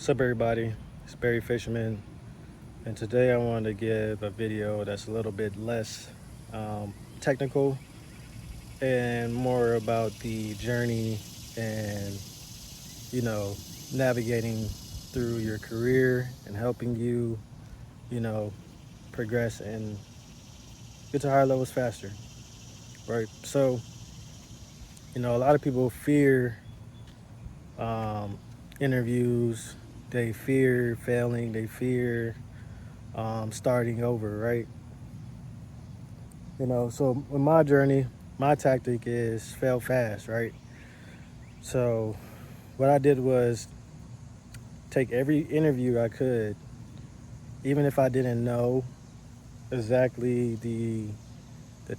What's up, everybody? It's Barry Fisherman, and today I wanted to give a video that's a little bit less technical and more about the journey and, you know, navigating through your career and helping you, you know, progress and get to higher levels faster, right? So, a lot of people fear um, interviews, they fear failing, they fear starting over, right? So with my journey, my tactic is fail fast, right? So what I did was take every interview I could, even if I didn't know exactly the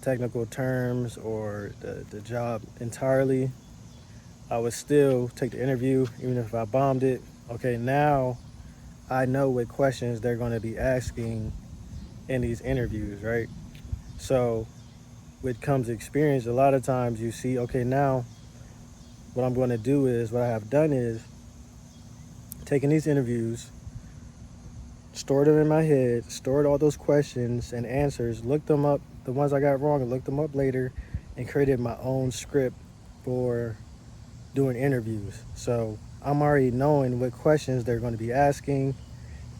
technical terms or the job entirely, I would still take the interview, even if I bombed it. Okay, now I know what questions they're going to be asking in these interviews, right? So with comes experience, a lot of times you see, okay, now what I'm going to do is, what I have done is taking these interviews, stored them in my head, stored all those questions and answers, looked them up, the ones I got wrong, and looked them up later, and created my own script for doing interviews. So I'm already knowing what questions they're going to be asking,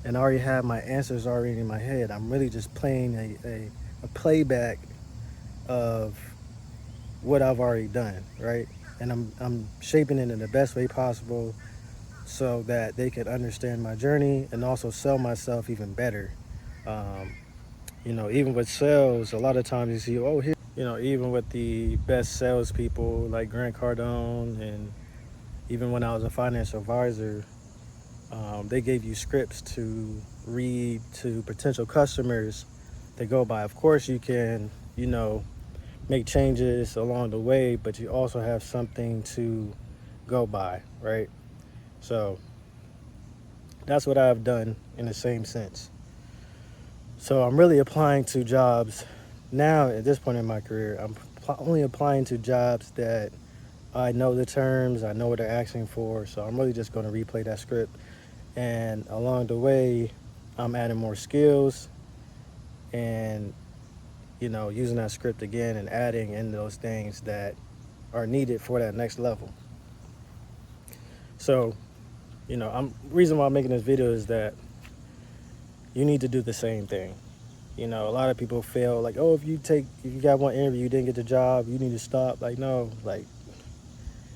and I already have my answers already in my head. I'm really just playing a playback of what I've already done, right? And I'm shaping it in the best way possible so that they can understand my journey and also sell myself even better. Um, even with sales, a lot of times you see, oh, here, even with the best salespeople like Grant Cardone, and even when I was a financial advisor, they gave you scripts to read to potential customers to go by. Of course, you can, make changes along the way, but you also have something to go by, right? So that's what I've done in the same sense. So I'm really applying to jobs now at this point in my career. I'm only applying to jobs that I know the terms, I know what they're asking for. So I'm really just going to replay that script. And along the way, I'm adding more skills and, using that script again and adding in those things that are needed for that next level. So, reason why I'm making this video is that you need to do the same thing. A lot of people feel like, oh, if you got one interview, you didn't get the job, you need to stop. Like, no, like,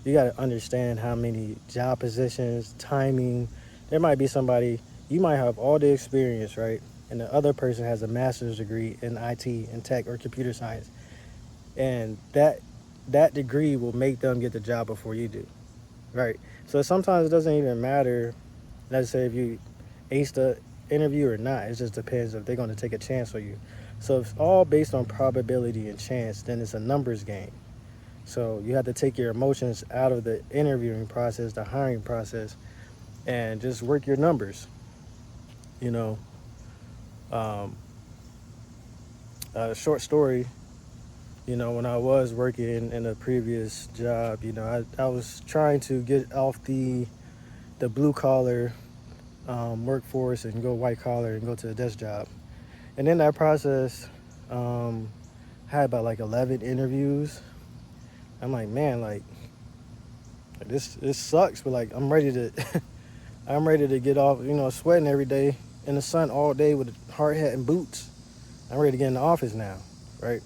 you got to understand how many job positions, timing. There might be somebody, you might have all the experience, right? And the other person has a master's degree in IT and tech or computer science. And that degree will make them get the job before you do, right? So sometimes it doesn't even matter, let's say, if you ace the interview or not. It just depends if they're going to take a chance on you. So if it's all based on probability and chance, then it's a numbers game. So you have to take your emotions out of the interviewing process, the hiring process, and just work your numbers. You know, um, a short story. When I was working in a previous job, I was trying to get off the blue collar workforce and go white collar and go to a desk job. And in that process, had about like 11 interviews. I'm like, man, like this sucks, but like I'm ready to I'm ready to get off, sweating every day in the sun all day with a hard hat and boots. I'm ready to get in the office now, right?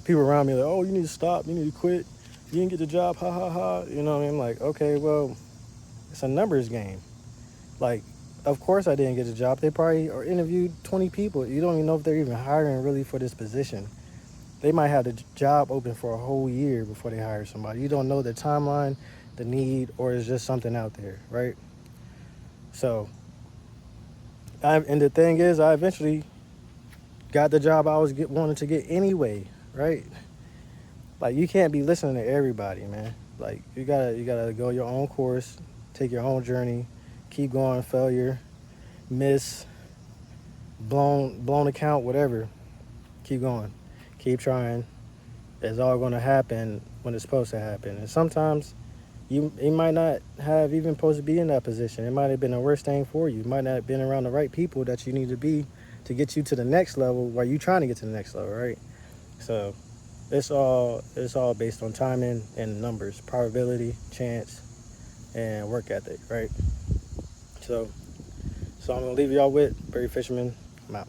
People around me are like, oh, you need to stop, you need to quit, you didn't get the job, ha ha ha. You know what I mean? I'm like, okay, well, it's a numbers game. Like, of course I didn't get the job. They probably are interviewed 20 people. You don't even know if they're even hiring really for this position. They might have the job open for a whole year before they hire somebody. You don't know the timeline, the need, or it's just something out there, right? So, and the thing is, I eventually got the job I was wanted to get anyway, right? Like, you can't be listening to everybody, man. Like, you gotta go your own course, take your own journey, keep going, failure, miss, blown account, whatever. Keep going, keep trying. It's all going to happen when it's supposed to happen. And sometimes, you might not have even supposed to be in that position. It might have been the worst thing for you. You might not have been around the right people that you need to be to get you to the next level where you trying to get to the next level, right? So it's all based on timing and numbers, probability, chance, and work ethic, right? So I'm gonna leave y'all with Barry Fisherman. I'm out.